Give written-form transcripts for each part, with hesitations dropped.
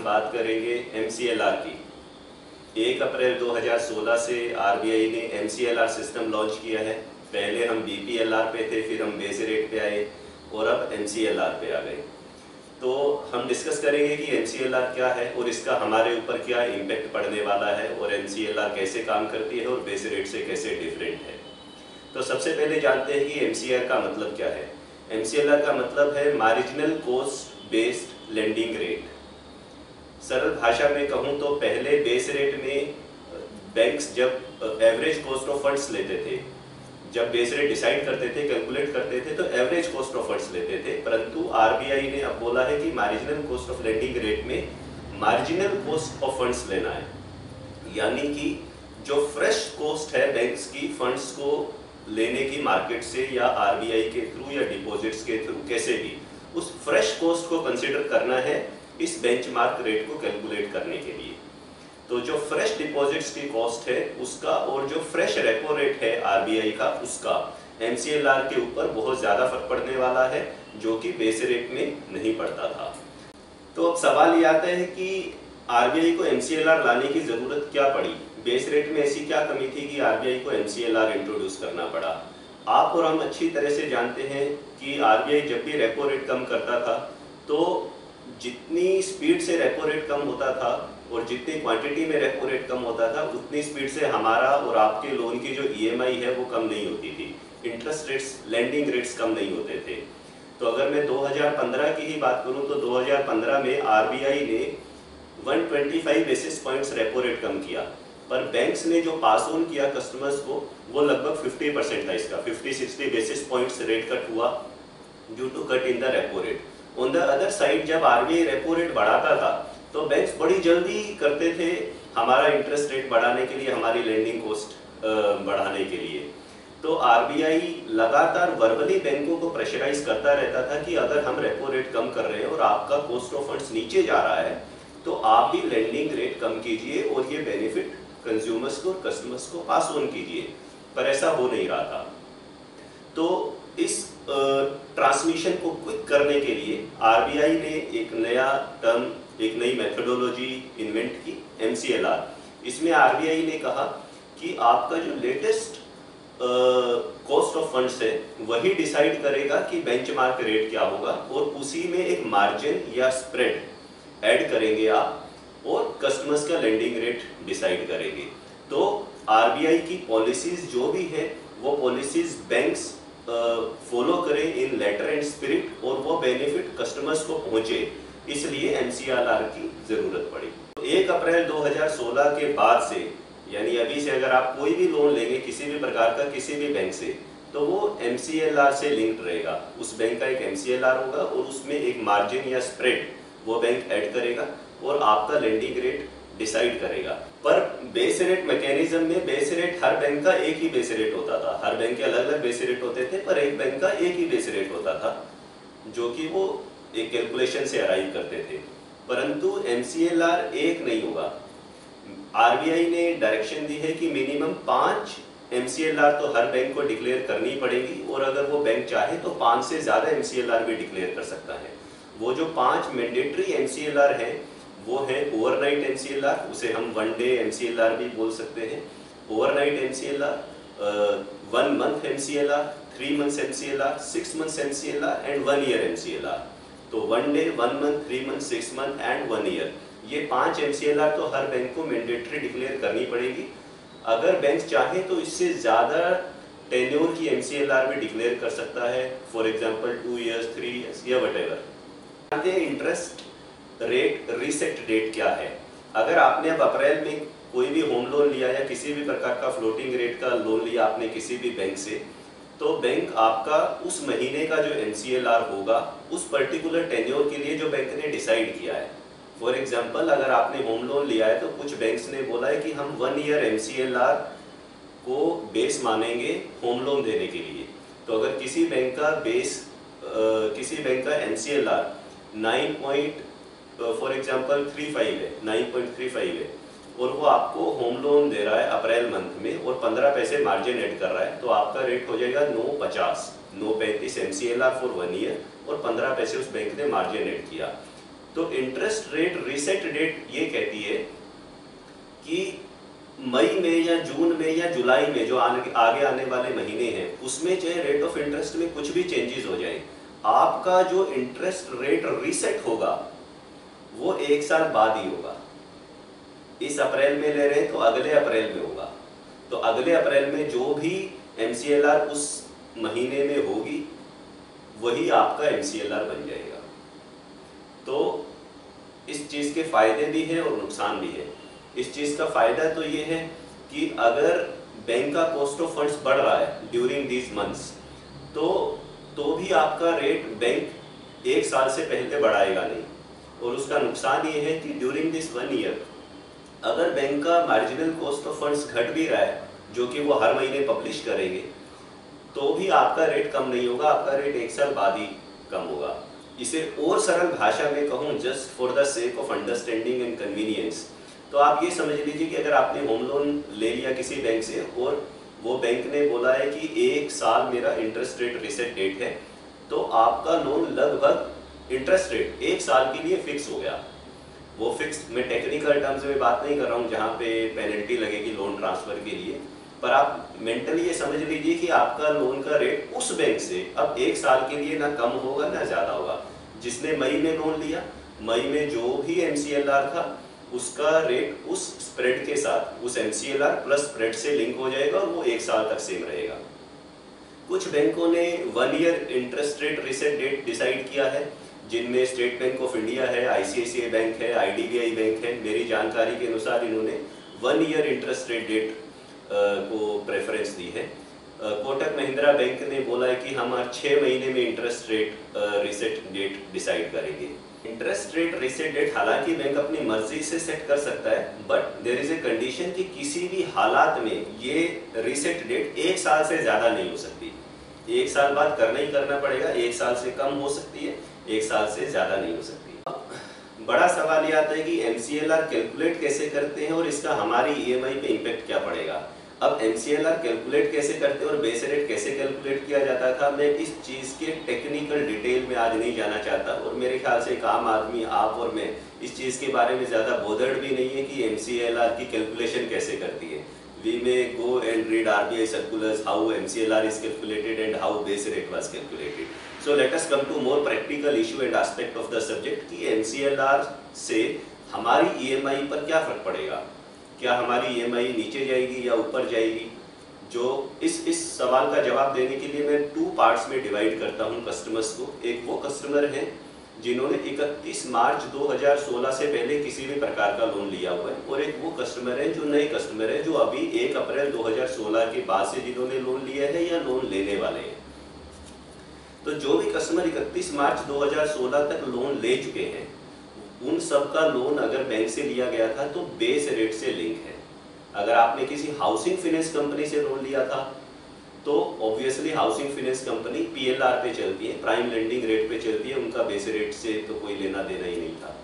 बात करेंगे MCLR की। 1 अप्रैल 2016 से RBI ने MCLR सिस्टम लॉन्च किया है। पहले हम BPLR पे थे, फिर हम बेस रेट पे आए और अब MCLR पे आ गए। तो हम डिस्कस करेंगे कि MCLR क्या है और इसका हमारे ऊपर क्या इम्पैक्ट पड़ने वाला है और MCLR कैसे काम करती है और बेस रेट से कैसे डिफरेंट है। तो सबसे पहले जानते हैं कि MCLR का मतलब क्या है। MCLR का मतलब है marginal cost based lending rate. सरल भाषा में कहूँ तो पहले बेस रेट में बैंक्स जब एवरेज कॉस्ट ऑफ फंड्स लेते थे, जब बेस रेट डिसाइड करते थे, कैलकुलेट करते थे, तो एवरेज कॉस्ट ऑफ फंड्स लेते थे। परंतु RBI ने अब बोला है कि marginal cost of lending rate में मार्जिनल कॉस्ट ऑफ फंड्स लेना है, यानी कि जो फ्रेश कॉस्ट है बैंक्स की फंड्स को लेने की मार्केट से या RBI के थ्रू या डिपॉजिट्स के थ्रू कैसे भी, उस फ्रेश कॉस्ट को कंसिडर करना है इस बेंचमार्क रेट को कैलकुलेट करने के लिए। तो जो फ्रेश डिपॉजिट्स की कॉस्ट है उसका और जो फ्रेश रेपो रेट है RBI का, उसका MCLR के ऊपर बहुत ज़्यादा फर्क पड़ने वाला है, जो कि बेस रेट में नहीं पड़ता था। तो अब सवाल ये आता है कि RBI को MCLR लाने की ज़रूरत क्या पड़ी। बेस रेट में ऐसी क्या कमी थी कि RBI को MCLR इंट्रोड्यूस करना पड़ा। आप और हम अच्छी तरह से जानते हैं कि RBI जब भी रेपो रेट कम करता था तो जितनी स्पीड से रेपो रेट कम होता था और जितनी क्वांटिटी में रेपो रेट कम होता था, उतनी स्पीड से हमारा और आपके लोन की जो EMI है वो कम नहीं होती थी। इंटरेस्ट रेट्स, लेंडिंग रेट्स कम नहीं होते थे। तो अगर मैं 2015 की ही बात करूं तो 2015 में RBI ने 125 बेसिस पॉइंट्स रेपो रेट कम किया, पर बैंक्स ने जो पास ऑन किया कस्टमर्स को वो लगभग 50% था। इसका 50-60 बेसिस पॉइंट्स रेट कट हुआ due to cut in the repo rate. On the other side जब RBI रेपो रेट बढ़ाता था तो बैंक्स बड़ी जल्दी करते थे हमारा इंटरेस्ट रेट बढ़ाने के लिए, हमारी लेंडिंग कॉस्ट बढ़ाने के लिए। तो RBI लगातार वर्बली बैंकों को प्रेशराइज करता रहता था कि अगर हम रेपो रेट कम कर रहे हैं और आपका कॉस्ट ऑफ फंड्स नीचे जा रहा है तो आप भी लेंडिंग रेट कम कीजिए और ये बेनिफिट कंज्यूमर्स को और कस्टमर्स को पास ऑन कीजिए, पर ऐसा हो नहीं रहा था। तो इस ट्रांसमिशन को क्विक करने के लिए RBI ने एक नया टर्म, एक नई मेथोडोलॉजी इन्वेंट की, MCLR। इसमें RBI ने कहा कि आपका जो लेटेस्ट कॉस्ट ऑफ फंड्स है वही डिसाइड करेगा कि बेंचमार्क रेट क्या होगा, और उसी में एक मार्जिन या स्प्रेड ऐड करेंगे आप और कस्टमर्स का लेंडिंग रेट डिसाइड करेंगे। तो RBI की पॉलिसीज जो भी है वो पॉलिसीज बैंक्स फॉलो करें इन लेटर एंड स्पिरिट और वो बेनिफिट कस्टमर्स को पहुंचे, इसलिए MCLR की जरूरत पड़ी। तो 1 अप्रैल 2016 के बाद से, यानी अभी से अगर आप कोई भी लोन लेंगे किसी भी प्रकार का किसी भी बैंक से, तो वो MCLR से लिंक्ड रहेगा। उस बैंक का एक MCLR होगा और उसमें एक मार्जिन या स्प्रेड वो बैंक ऐड करेगा और आपका लेंडिंग रेट डिसाइड करेगा। पर बेस रेट मैकेनिज्म में बेस रेट हर बैंक का एक ही बेस रेट होता था। हर बैंक के अलग अलग बेस रेट होते थे, पर एक बैंक का एक ही बेस रेट होता था जो कि वो एक कैलकुलेशन से अराइव करते थे। परंतु MCLR एक नहीं होगा। RBI ने डायरेक्शन दी है कि मिनिमम 5 MCLR तो हर बैंक को डिक्लेयर करनी पड़ेगी, और अगर वो बैंक चाहे तो 5 से ज़्यादा MCLR भी डिक्लेयर कर सकता है। वो जो 5 मैंडेटरी MCLR हैं वो है ओवरनाइट MCLR, उसे हम 1 डे MCLR भी बोल सकते हैं, overnight MCLR, 1 month MCLR, 3 months MCLR, 6 months MCLR and 1 year MCLR। तो 1 day, 1 month, 3 month, 6 month and 1 year, ये 5 MCLR तो हर बैंक को मैंडेटरी डिक्लेयर करनी पड़ेगी। अगर बैंक चाहे तो इससे ज़्यादा टेन्योर की MCLR भी डिक्लेयर कर सकता है, फॉर एग्जाम्पल 2 ईयर्स, 3 ईयर्स या वटेवर। जानते हैं इंटरेस्ट रेट रीसेट डेट क्या है। अगर आपने अब अप्रैल में कोई भी होम लोन लिया या किसी भी प्रकार का फ्लोटिंग रेट का लोन लिया आपने किसी भी बैंक से, तो बैंक आपका उस महीने का जो MCLR होगा उस पर्टिकुलर टेन्योर के लिए जो बैंक ने डिसाइड किया है। फॉर एग्जांपल अगर आपने होम लोन लिया है तो कुछ बैंक्स ने बोला है कि हम 1 ईयर MCLR को बेस मानेंगे होम लोन देने के लिए। तो अगर किसी बैंक का MCLR 9.35 है और वो आपको होम लोन दे रहा है अप्रैल मंथ में और 15 पैसे मार्जिन ऐड कर रहा है, तो आपका रेट हो जाएगा 9.35 MCLR फॉर 1 ईयर और 15 पैसे उस बैंक ने मार्जिन ऐड किया। तो इंटरेस्ट रेट रीसेट डेट ये कहती है कि मई में या जून में या जुलाई में जो आगे आने वाले महीने हैं उसमें चाहे रेट ऑफ इंटरेस्ट में कुछ भी चेंजेस हो जाए, आपका जो इंटरेस्ट रेट रीसेट होगा वो 1 साल बाद ही होगा। इस अप्रैल में ले रहे हैं तो अगले अप्रैल में होगा, तो अगले अप्रैल में जो भी MCLR उस महीने में होगी वही आपका MCLR बन जाएगा। तो इस चीज़ के फायदे भी हैं और नुकसान भी है। इस चीज़ का फायदा तो ये है कि अगर बैंक का कॉस्ट ऑफ फंड्स बढ़ रहा है ड्यूरिंग दीज मंथ्स तो भी आपका रेट बैंक 1 साल से पहले बढ़ाएगा नहीं। और उसका नुकसान ये है कि ड्यूरिंग दिस 1 ईयर अगर बैंक का मार्जिनल कॉस्ट ऑफ फंड्स घट भी रहा है, जो कि वो हर महीने पब्लिश करेंगे, तो भी आपका रेट कम नहीं होगा, आपका रेट 1 साल बाद ही कम होगा। इसे और सरल भाषा में कहूँ, just for the sake of understanding and convenience, तो आप ये समझ लीजिए कि अगर आपने होम लोन ले लिया किसी बैंक से और वो बैंक ने बोला है कि 1 साल मेरा इंटरेस्ट रेट रीसेट डेट है, तो आपका लोन लगभग इंटरेस्ट रेट 1 साल के लिए फिक्स हो गया। वो फिक्स, मैं टेक्निकल टर्म्स में बात नहीं कर रहा हूँ जहाँ पे पेनल्टी लगेगी लोन ट्रांसफर के लिए, पर आप मेंटली ये समझ लीजिए कि आपका लोन का रेट उस बैंक से अब 1 साल के लिए ना कम होगा ना ज़्यादा होगा। जिसने मई में लोन लिया, मई में जो भी MCLR था उसका रेट उस स्प्रेड के साथ, उस MCLR प्लस स्प्रेड से लिंक हो जाएगा और वो 1 साल तक सेम रहेगा। कुछ बैंकों ने 1 year interest rate reset date decide किया है, जिनमें स्टेट बैंक ऑफ इंडिया है, ICICI बैंक है, IDBI बैंक है। मेरी जानकारी के अनुसार इन्होंने 1 ईयर इंटरेस्ट रेट डेट को प्रेफरेंस दी है। कोटक महिंद्रा बैंक ने बोला है कि हम 6 महीने में interest rate reset date decide करेंगे। इंटरेस्ट रेट रीसेट डेट हालांकि बैंक अपनी मर्जी से सेट कर सकता है, but there is a condition कि किसी भी हालात में ये रीसेट डेट 1 साल से ज़्यादा नहीं हो सकती। 1 साल बाद करना ही करना पड़ेगा, 1 साल से कम हो सकती है, 1 साल से ज़्यादा नहीं हो सकती। बड़ा सवाल ये आता है कि MCLR कैलकुलेट कैसे करते हैं और इसका हमारी EMI पे इम्पेक्ट क्या पड़ेगा। अब MCLR कैलकुलेट कैसे करते हैं और बेस रेट कैसे कैलकुलेट किया जाता था, मैं इस चीज़ के टेक्निकल डिटेल में आज नहीं जाना चाहता, और मेरे ख्याल से एक आम आदमी, आप और मैं, इस चीज़ के बारे में ज़्यादा बोधड़ भी नहीं है कि MCLR की कैलकुलेशन कैसे करती है। We may go and read RBI circulars how MCLR is calculated and how base rate was calculated. So let us come to more practical issue and aspect of the subject कि MCLR से हमारी EMI पर क्या फ़र्क पड़ेगा। क्या हमारी EMI नीचे जाएगी या ऊपर जाएगी। जो इस सवाल का जवाब देने के लिए मैं 2 पार्ट्स में डिवाइड करता हूँ कस्टमर्स को। एक वो कस्टमर हैं जिन्होंने 31 मार्च 2016 से पहले किसी भी प्रकार का लोन लिया हुआ है, और एक वो कस्टमर है जो नए कस्टमर है जो अभी 1 अप्रैल 2016 के बाद से जिन्होंने लोन लिया है या लोन लेने वाले हैं। तो जो भी कस्टमर 31 मार्च 2016 तक लोन ले चुके हैं, उन सब का लोन अगर बैंक से लिया गया था तो बेस रेट से लिंक है। अगर आपने किसी हाउसिंग फाइनेंस कंपनी से लोन लिया था तो obviously housing finance company PLR पे चलती है, प्राइम लेंडिंग रेट पे चलती है, उनका बेस रेट से तो कोई लेना देना ही नहीं था।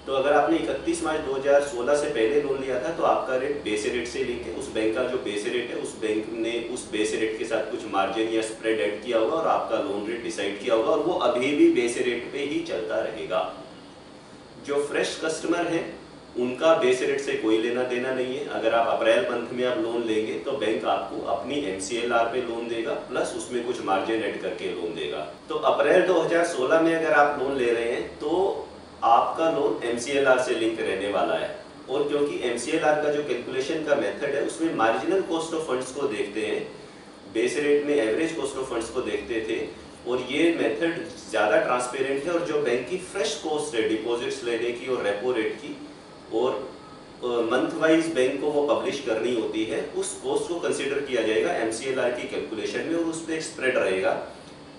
तो अगर आपने 31 मार्च 2016 से पहले लोन लिया था तो आपका रेट बेस रेट से लिंक है। उस बैंक का जो बेस रेट है, उस बैंक ने उस बेस रेट के साथ कुछ मार्जिन या स्प्रेड ऐड किया होगा और आपका लोन रेट डिसाइड किया होगा, और वो अभी भी बेस रेट पे ही चलता रहेगा। जो फ्रेश कस्टमर हैं उनका बेस रेट से कोई लेना देना नहीं है। अगर आप अप्रैल मंथ में आप लोन लेंगे तो बैंक आपको अपनी MCLR पे लोन देगा, प्लस उसमें कुछ मार्जिन ऐड करके लोन देगा। तो अप्रैल 2016 में अगर आप लोन ले रहे हैं तो आपका लोन MCLR से लिंक रहने वाला है, और क्योंकि MCLR का जो कैलकुलेशन का मेथड है उसमें मार्जिनल कॉस्ट ऑफ फंड्स को देखते हैं, बेस रेट में एवरेज कॉस्ट ऑफ फंड्स को देखते थे, और ये मेथड ज़्यादा ट्रांसपेरेंट है। और जो बैंक की फ्रेश कॉस्ट है डिपॉजिट्स लेने की और रेपो रेट की, और मंथ वाइज बैंक को वो पब्लिश करनी होती है, उस कॉस्ट को कंसिडर किया जाएगा MCLR की कैलकुलेशन में, और उस पर एक स्प्रेड रहेगा।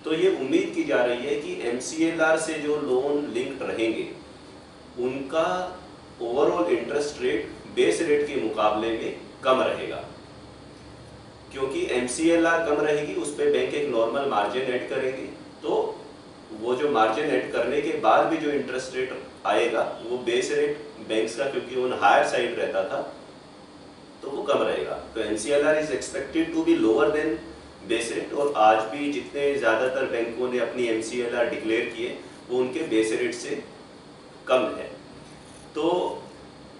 तो ये उम्मीद की जा रही है कि MCLR से जो लोन लिंक्ड रहेंगे उनका overall interest rate base rate के मुकाबले में कम रहेगा, क्योंकि MCLR कम रहेगी, उस पर बैंक एक नॉर्मल मार्जिन ऐड करेंगे, तो वो जो मार्जिन ऐड करने के बाद भी जो इंटरेस्ट रेट आएगा वो बेस रेट बैंक्स का, क्योंकि ऑन हायर साइड रहता था, तो वो कम रहेगा। तो MCLR is expected to be lower than base rate, और आज भी जितने ज़्यादातर बैंकों ने अपनी MCLR डिक्लेयर किए वो उनके बेस रेट से कम है। तो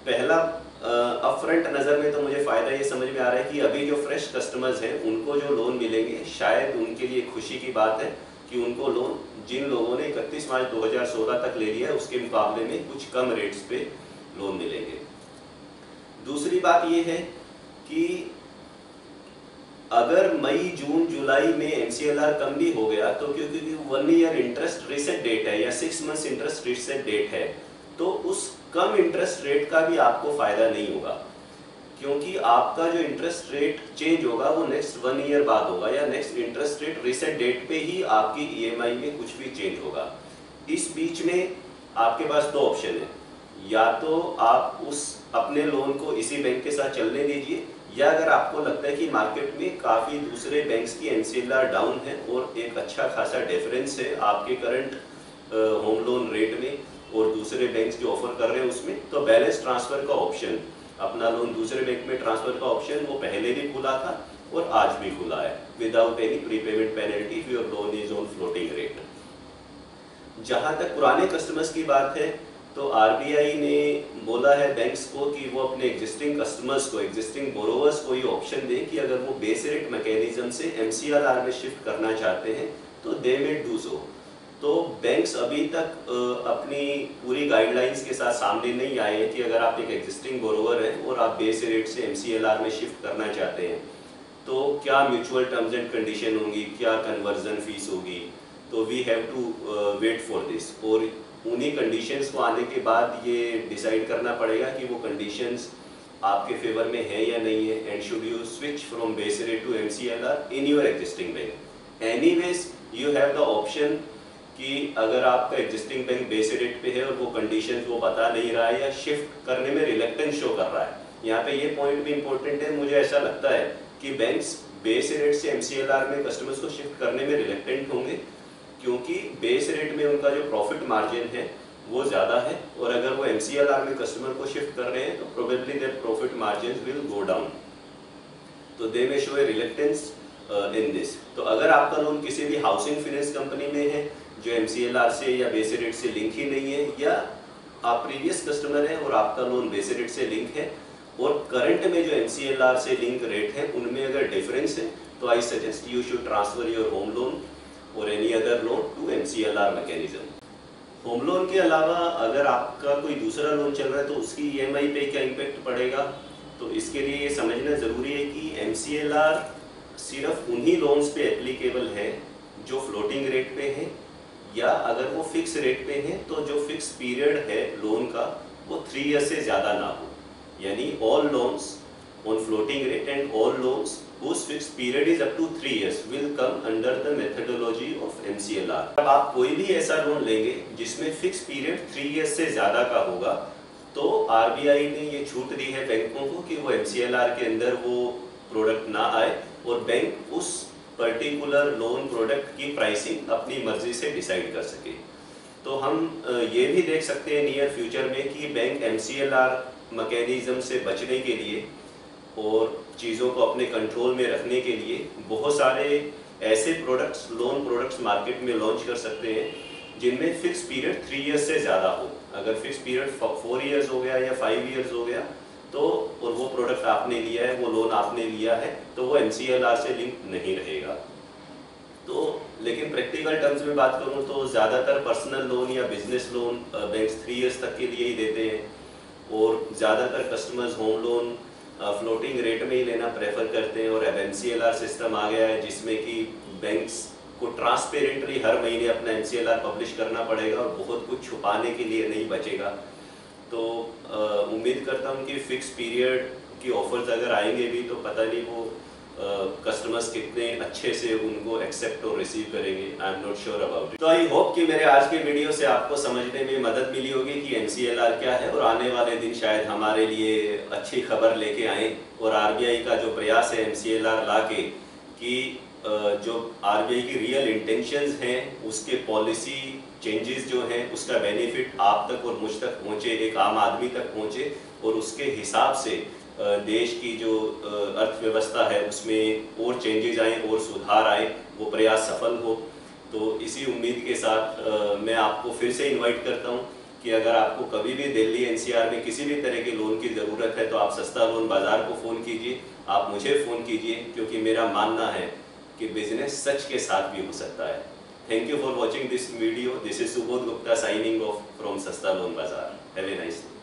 पहला अपफ्रंट नज़र में तो मुझे फ़ायदा ये समझ में आ रहा है कि अभी जो फ्रेश कस्टमर्स हैं उनको जो लोन मिलेंगे शायद उनके लिए खुशी की बात है कि उनको लोन जिन लोगों ने 31 मार्च 2016 तक ले लिया है उसके मुकाबले में कुछ कम रेट्स पे लोन मिलेंगे। दूसरी बात ये है कि अगर मई जून जुलाई में MCLR कम भी हो गया तो क्योंकि 1 ईयर इंटरेस्ट रीसेट डेट है या 6 मंथ्स इंटरेस्ट रीसेट डेट है, तो उस कम इंटरेस्ट रेट का भी आपको फायदा नहीं होगा, क्योंकि आपका जो इंटरेस्ट रेट चेंज होगा वो नेक्स्ट 1 ईयर बाद होगा या next interest rate reset date पे ही आपकी EMI में कुछ भी चेंज होगा। इस बीच में आपके पास दो ऑप्शन है, या तो आप उस अपने लोन को इसी बैंक के साथ चलने दीजिए, या अगर आपको लगता है कि मार्केट में काफ़ी दूसरे बैंक्स की MCLR डाउन है और एक अच्छा खासा डिफरेंस है आपके करंट होम लोन रेट में और दूसरे बैंक्स जो ऑफर कर रहे हैं उसमें, तो बैलेंस ट्रांसफ़र का ऑप्शन, अपना लोन दूसरे बैंक में ट्रांसफ़र का ऑप्शन वो पहले भी खुला था और आज भी खुला है without any prepayment penalty if your loan is on floating rate. जहाँ तक पुराने कस्टमर्स की बात है तो RBI ने बोला है बैंक्स को कि वो अपने एग्जिस्टिंग कस्टमर्स को, एग्जिस्टिंग बोरोवर्स को ये ऑप्शन दें कि अगर वो बेस रेट मैकेनिज्म से MCLR में शिफ्ट करना चाहते हैं तो दे मे डू सो। तो बैंक्स अभी तक अपनी पूरी गाइडलाइंस के साथ सामने नहीं आए हैं कि अगर आप एक एग्जिस्टिंग बोरोवर हैं और आप बेस रेट से MCLR में शिफ्ट करना चाहते हैं तो क्या म्यूचुअल टर्म्स एंड कंडीशन होंगी, क्या कन्वर्जन फीस होगी, तो we have to wait for this. और उन्हीं कंडीशंस को आने के बाद ये डिसाइड करना पड़ेगा कि वो कंडीशंस आपके फेवर में है या नहीं है, and should you switch from base rate to MCLR in your existing bank. Anyways you have the option कि अगर आपका एग्जिस्टिंग बैंक बेस रेट पे है और वो कंडीशंस वो बता नहीं रहा है या शिफ्ट करने में रिलेक्टेंस शो कर रहा है, यहाँ पे ये पॉइंट भी इंपॉर्टेंट है। मुझे ऐसा लगता है कि बैंक्स बेस रेट से MCLR में कस्टमर्स को शिफ्ट करने में रिलेक्टेंट होंगे, क्योंकि बेस रेट में उनका जो प्रॉफिट मार्जिन है वो ज़्यादा है और अगर वो MCLR में कस्टमर को शिफ्ट कर रहे हैं तो probably their profit margin will go down, तो they may show a reluctance in this. तो अगर आपका लोन किसी भी हाउसिंग फाइनेंस कंपनी में है जो MCLR से या बेस रेट से लिंक ही नहीं है, या आप प्रीवियस कस्टमर हैं और आपका लोन बेस रेट से लिंक है और करंट में जो MCLR से लिंक रेट है उनमें अगर डिफरेंस है, तो I suggest you should transfer your home loan और any other loan to MCLR mechanism. Home loan के अलावा अगर आपका कोई दूसरा लोन चल रहा है तो उसकी EMI पे क्या इम्पेक्ट पड़ेगा, तो इसके लिए ये समझना ज़रूरी है कि MCLR सिर्फ उन्हीं लोन्स पे एप्लीकेबल है जो फ्लोटिंग रेट पे हैं, या अगर वो फिक्स रेट पे हैं तो जो फिक्स पीरियड है लोन का वो 3 ईयर से ज़्यादा ना हो, यानी all loans on floating rate and all loans whose fixed period is up to 3 years will come under the methodology of MCLR। अब आप कोई भी ऐसा लोन लेंगे जिसमें फिक्स पीरियड 3 ईयर्स से ज़्यादा का होगा तो RBI ने ये छूट दी है बैंकों को कि वो MCLR के अंदर वो प्रोडक्ट ना आए और बैंक उस पर्टिकुलर लोन प्रोडक्ट की प्राइसिंग अपनी मर्जी से डिसाइड कर सके। तो हम ये भी देख सकते हैं नियर फ्यूचर में कि बैंक MCLR मैकेनिज्म से बचने के लिए और चीज़ों को अपने कंट्रोल में रखने के लिए बहुत सारे ऐसे प्रोडक्ट्स, लोन प्रोडक्ट्स मार्केट में लॉन्च कर सकते हैं जिनमें फिक्स पीरियड 3 ईयर्स से ज़्यादा हो। अगर फिक्स पीरियड 4 ईयर्स हो गया या 5 ईयर्स हो गया तो और वो प्रोडक्ट आपने लिया है, वो लोन आपने लिया है, तो वो MCLR से लिंक नहीं रहेगा। तो लेकिन प्रैक्टिकल टर्म्स में बात करूँ तो ज़्यादातर पर्सनल लोन या बिजनेस लोन बैंक्स 3 ईयर्स तक के लिए ही देते हैं और ज़्यादातर customers home loan floating rate में ही लेना प्रेफर करते हैं। और अब MCLR सिस्टम आ गया है जिसमें कि बैंक्स को ट्रांसपेरेंटली हर महीने अपना MCLR पब्लिश करना पड़ेगा और बहुत कुछ छुपाने के लिए नहीं बचेगा। तो उम्मीद करता हूँ कि फिक्स पीरियड की ऑफर्स अगर आएंगे भी तो पता नहीं वो कस्टमर्स कितने अच्छे से उनको एक्सेप्ट और रिसीव करेंगे, I am not sure about it. तो आई होप कि मेरे आज के वीडियो से आपको समझने में मदद मिली होगी कि MCLR क्या है और आने वाले दिन शायद हमारे लिए अच्छी खबर लेके आए और RBI का जो प्रयास है MCLR ला के कि जो RBI की रियल इंटेंशंस हैं उसके पॉलिसी चेंजेस जो हैं उसका बेनिफिट आप तक और मुझ तक पहुँचे, एक आम आदमी तक पहुँचे और उसके हिसाब से देश की जो अर्थव्यवस्था है उसमें और चेंजेस आए और सुधार आए, वो प्रयास सफल हो। तो इसी उम्मीद के साथ मैं आपको फिर से इनवाइट करता हूँ कि अगर आपको कभी भी दिल्ली एनसीआर में किसी भी तरह के लोन की ज़रूरत है तो आप सस्ता लोन बाज़ार को फ़ोन कीजिए, आप मुझे फ़ोन कीजिए, क्योंकि मेरा मानना है कि बिजनेस सच के साथ भी हो सकता है। Thank you for watching this video. This is Subodh Gupta signing off from सस्ता लोन बाज़ार। Have a nice day.